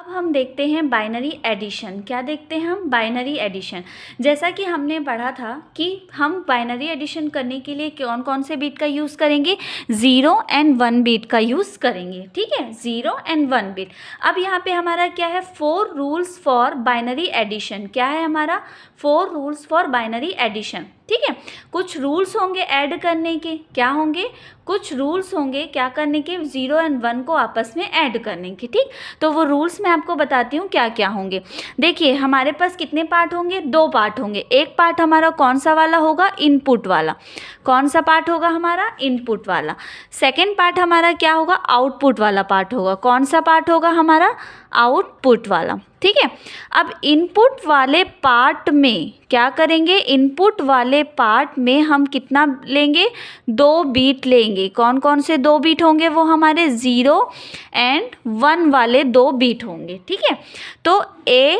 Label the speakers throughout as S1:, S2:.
S1: हम देखते हैं बाइनरी एडिशन। क्या देखते हैं हम? Binary addition. जैसा कि हमने पढ़ा था कि हम बाइनरी एडिशन करने के लिए कौन कौन से बीट का यूज़ करेंगे? 0 and 1 बीट का यूज़ करेंगे। ठीक है, 0 and 1 बीट। अब यहाँ पे हमारा क्या है? 4 रूल्स फॉर बाइनरी एडिशन। क्या है हमारा? 4 रूल्स फॉर बाइनरी एडिशन। ठीक है, कुछ रूल्स होंगे ऐड करने के। क्या होंगे? कुछ रूल्स होंगे क्या करने के? 0 and 1 को आपस में ऐड करने के। ठीक, तो वो रूल्स मैं आपको बताती हूँ क्या क्या होंगे। देखिए, हमारे पास कितने पार्ट होंगे? 2 पार्ट होंगे। एक पार्ट हमारा कौन सा वाला होगा? इनपुट वाला। कौन सा पार्ट होगा हमारा? इनपुट वाला। सेकेंड पार्ट हमारा क्या होगा? आउटपुट वाला पार्ट होगा। कौन सा पार्ट होगा हमारा? आउटपुट वाला। ठीक है, अब इनपुट वाले पार्ट में क्या करेंगे? इनपुट वाले पार्ट में हम कितना लेंगे? 2 बीट लेंगे। कौन कौन से 2 बीट होंगे? वो हमारे 0 and 1 वाले 2 बीट होंगे। ठीक है, तो A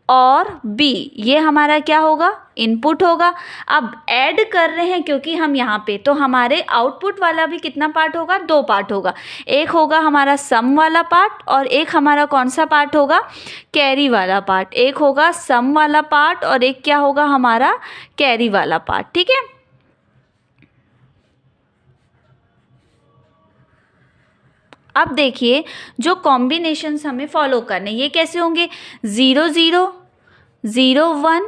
S1: और B ये हमारा क्या होगा? इनपुट होगा। अब ऐड कर रहे हैं क्योंकि हम यहाँ पे, तो हमारे आउटपुट वाला भी कितना पार्ट होगा? 2 पार्ट होगा। एक होगा हमारा सम वाला पार्ट और एक हमारा कौन सा पार्ट होगा? कैरी वाला पार्ट। एक होगा सम वाला पार्ट और एक क्या होगा हमारा? कैरी वाला पार्ट। ठीक है, अब देखिए जो कॉम्बिनेशंस हमें फॉलो करने, ये कैसे होंगे? 0 0 0 1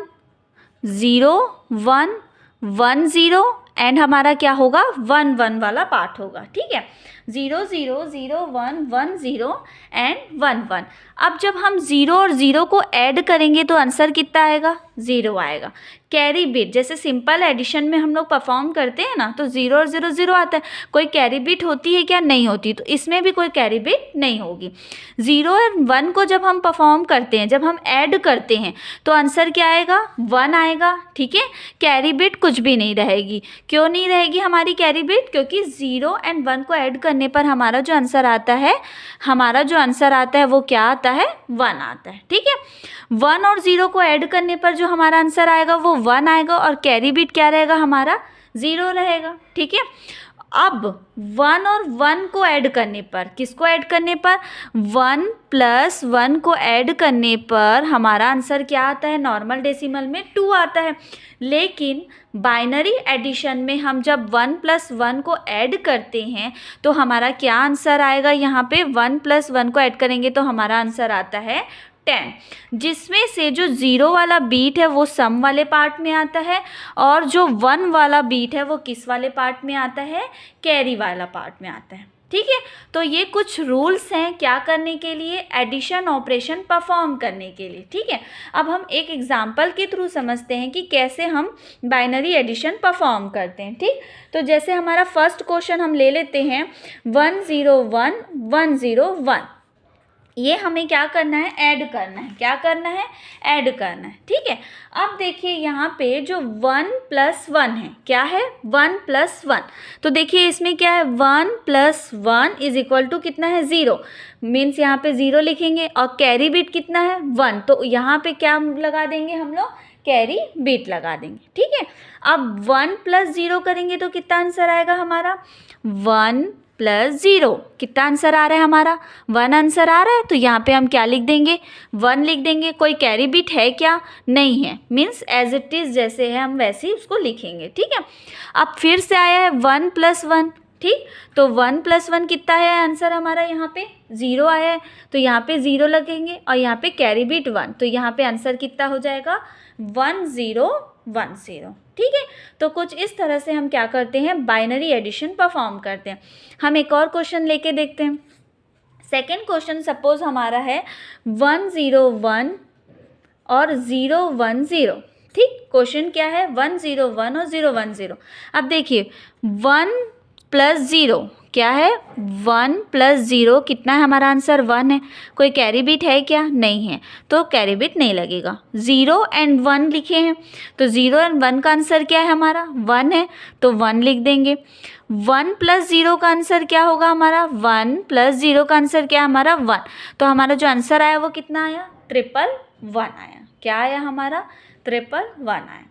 S1: 0 1 1 0 एंड हमारा क्या होगा? 1 1 वाला पार्ट होगा। ठीक है, 0 0 0 1 1 0 एंड 1 1। अब जब हम 0 और 0 को ऐड करेंगे तो आंसर कितना आएगा? 0 आएगा। कैरी बिट, जैसे सिंपल एडिशन में हम लोग परफॉर्म करते हैं ना, तो 0 और 0 0 आता है। कोई कैरी बिट होती है क्या? नहीं होती। तो इसमें भी कोई कैरी बिट नहीं होगी। 0 और 1 को जब हम परफॉर्म करते हैं, जब हम ऐड करते हैं, तो आंसर क्या आएगा? 1 आएगा। ठीक है, कैरी बिट कुछ भी नहीं रहेगी। क्यों नहीं रहेगी हमारी कैरी बिट? क्योंकि 0 and 1 को ऐड करने पर हमारा जो आंसर आता है, वो क्या आता है? 1 आता है। ठीक है, 1 और 0 को ऐड करने पर जो हमारा आंसर आएगा वो 1 आएगा और कैरी बिट क्या रहेगा हमारा? 0 रहेगा। ठीक है, अब 1 और 1 को ऐड करने पर, किसको ऐड करने पर? 1 + 1 को ऐड करने पर हमारा आंसर क्या आता है? नॉर्मल डेसिमल में 2 आता है। लेकिन बाइनरी एडिशन में हम जब 1 + 1 को ऐड करते हैं तो हमारा क्या आंसर आएगा? यहाँ पे 1 + 1 को ऐड करेंगे तो हमारा आंसर आता है 10, जिसमें से जो 0 वाला बीट है वो सम वाले पार्ट में आता है और जो 1 वाला बीट है वो किस वाले पार्ट में आता है? कैरी वाला पार्ट में आता है। ठीक है, तो ये कुछ रूल्स हैं क्या करने के लिए? एडिशन ऑपरेशन परफॉर्म करने के लिए। ठीक है, अब हम एक एग्जांपल के थ्रू समझते हैं कि कैसे हम बाइनरी एडिशन परफॉर्म करते हैं। ठीक, तो जैसे हमारा फर्स्ट क्वेश्चन हम ले लेते हैं 1 0 1 1 0 1। ये हमें क्या करना है? ऐड करना है। क्या करना है? ऐड करना है। ठीक है, अब देखिए यहाँ पे जो 1 + 1 है, क्या है? 1 + 1। तो देखिए इसमें क्या है? 1 + 1 = कितना है? 0। मीन्स यहाँ पे 0 लिखेंगे और कैरी बिट कितना है? 1। तो यहाँ पे क्या लगा देंगे हम लोग? कैरी बिट लगा देंगे। ठीक है, अब 1 + 0 करेंगे तो कितना आंसर आएगा हमारा? 1 + 0। कितना आंसर आ रहा है हमारा? 1 आंसर आ रहा है। तो यहाँ पे हम क्या लिख देंगे? 1 लिख देंगे। कोई कैरी बिट है क्या? नहीं है। मीन्स एज इट इज़ जैसे है हम वैसे ही उसको लिखेंगे। ठीक है, अब फिर से आया है 1 + 1। ठीक, तो 1 + 1 कितना है आंसर हमारा? यहाँ पे 0 आया है तो यहाँ पे 0 लगेंगे और यहाँ पे कैरी बिट 1। तो यहाँ पे आंसर कितना हो जाएगा? 1 0 1 0। ठीक है, तो कुछ इस तरह से हम क्या करते हैं? बाइनरी एडिशन परफॉर्म करते हैं। हम एक और क्वेश्चन लेके देखते हैं। सेकेंड क्वेश्चन सपोज हमारा है 1 0 1 और 0 1 0। ठीक, क्वेश्चन क्या है? 1 0 1 और 0 1 0। अब देखिए 1 + 0 क्या है? 1 + 0 कितना है हमारा आंसर? 1 है। कोई कैरी बिट है क्या? नहीं है, तो कैरी बिट नहीं लगेगा। 0 and 1 लिखे हैं तो 0 and 1 का आंसर क्या है हमारा? 1 है, तो 1 लिख देंगे। 1 + 0 का आंसर क्या होगा हमारा? 1 + 0 का आंसर क्या है हमारा? 1। तो हमारा जो आंसर आया वो कितना आया? 111 आया। क्या आया हमारा? 111 आया।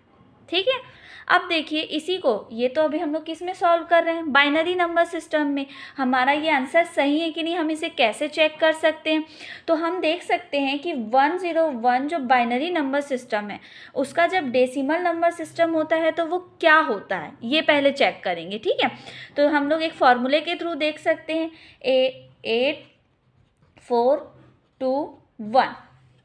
S1: ठीक है, अब देखिए इसी को, ये तो अभी हम लोग किस में सॉल्व कर रहे हैं, बाइनरी नंबर सिस्टम में। हमारा ये आंसर सही है कि नहीं, हम इसे कैसे चेक कर सकते हैं? तो हम देख सकते हैं कि 101 जो बाइनरी नंबर सिस्टम है उसका जब डेसिमल नंबर सिस्टम होता है तो वो क्या होता है, ये पहले चेक करेंगे। ठीक है, तो हम लोग एक फॉर्मूले के थ्रू देख सकते हैं, 8 4 2 1।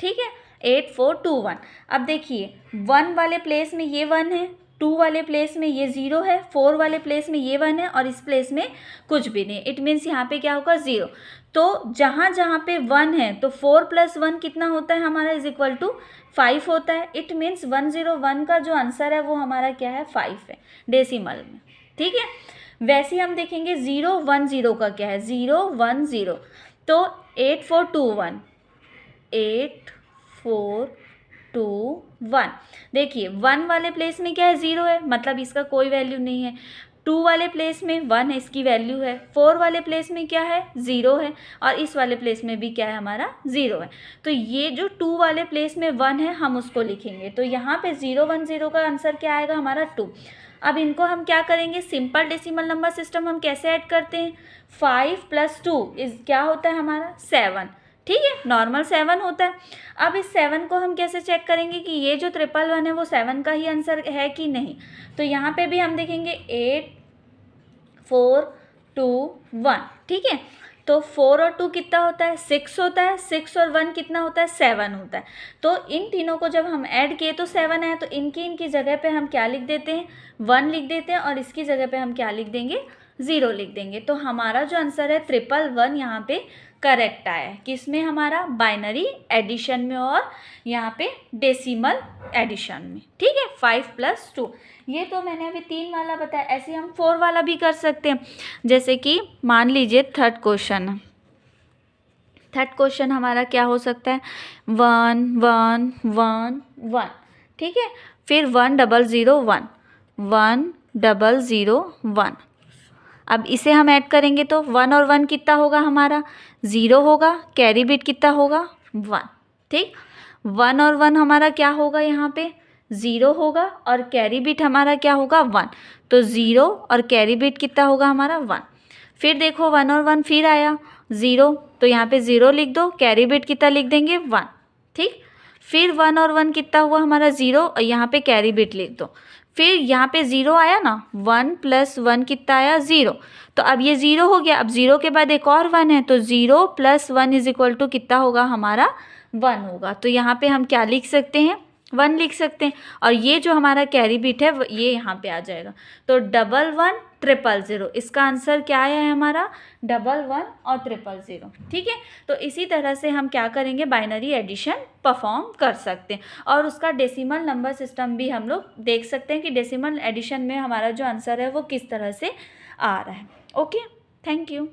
S1: ठीक है, 8 4 2 1। अब देखिए 1 वाले प्लेस में ये 1 है, 2 वाले प्लेस में ये 0 है, 4 वाले प्लेस में ये 1 है और इस प्लेस में कुछ भी नहीं। इट मीन्स यहाँ पे क्या होगा, 0। तो जहाँ जहाँ पे 1 है तो 4 + 1 कितना होता है हमारा, = 5 होता है। इट मीन्स 101 का जो आंसर है वो हमारा क्या है, 5 है डेसिमल में। ठीक है, वैसे ही हम देखेंगे 010 का क्या है, 010 तो 8 4 2 1, 8 4 2 1। देखिए 1 वाले प्लेस में क्या है, 0 है, मतलब इसका कोई वैल्यू नहीं है। 2 वाले प्लेस में 1 है, इसकी वैल्यू है। 4 वाले प्लेस में क्या है, 0 है, और इस वाले प्लेस में भी क्या है हमारा, 0 है। तो ये जो 2 वाले प्लेस में 1 है हम उसको लिखेंगे, तो यहाँ पे 010 का आंसर क्या आएगा हमारा, 2। अब इनको हम क्या करेंगे, सिंपल डेसिमल नंबर सिस्टम हम कैसे ऐड करते हैं, 5 + 2 क्या होता है हमारा, 7। ठीक है, नॉर्मल 7 होता है। अब इस 7 को हम कैसे चेक करेंगे कि ये जो 111 है वो 7 का ही आंसर है कि नहीं। तो यहाँ पे भी हम देखेंगे 8 4 2 1। ठीक है, तो 4 और 2 कितना होता है, 6 होता है। 6 और 1 कितना होता है, 7 होता है। तो इन तीनों को जब हम ऐड किए तो 7 आया, तो इनकी जगह पे हम क्या लिख देते हैं, 1 लिख देते हैं, और इसकी जगह पे हम क्या लिख देंगे, 0 लिख देंगे। तो हमारा जो आंसर है 111 यहाँ पे करेक्ट आया है। किसमें, हमारा बाइनरी एडिशन में और यहाँ पे डेसिमल एडिशन में। ठीक है, 5 + 2। ये तो मैंने अभी 3 वाला बताया, ऐसे हम 4 वाला भी कर सकते हैं। जैसे कि मान लीजिए थर्ड क्वेश्चन हमारा क्या हो सकता है, 1 1 1 1। ठीक है, फिर 1 0 0 1 1 0 0 1। अब इसे हम ऐड करेंगे तो 1 और 1 कितना होगा हमारा, 0 होगा, कैरी बिट कितना होगा, 1। ठीक, 1 और 1 हमारा क्या होगा, यहाँ पे 0 होगा, और कैरी बिट हमारा क्या होगा, 1। तो 0 और कैरी बिट कितना होगा हमारा, 1। फिर देखो 1 और 1 फिर आया 0, तो यहाँ पे 0 लिख दो, कैरी बिट कितना लिख देंगे, 1। ठीक, फिर 1 और 1 कितना हुआ हमारा, 0, और यहाँ पे कैरी बिट लिख दो। फिर यहाँ पे 0 आया ना, 1 + 1 कितना आया, 0। तो अब ये 0 हो गया, अब 0 के बाद एक और 1 है, तो 0 + 1 = कितना होगा हमारा, 1 होगा। तो यहाँ पे हम क्या लिख सकते हैं, 1 लिख सकते हैं, और ये जो हमारा कैरी बिट है ये यहाँ पे आ जाएगा। तो 11 000, इसका आंसर क्या आया है हमारा, 11 और 000। ठीक है, तो इसी तरह से हम क्या करेंगे, बाइनरी एडिशन परफॉर्म कर सकते हैं, और उसका डेसिमल नंबर सिस्टम भी हम लोग देख सकते हैं कि डेसिमल एडिशन में हमारा जो आंसर है वो किस तरह से आ रहा है। Okay, thank you.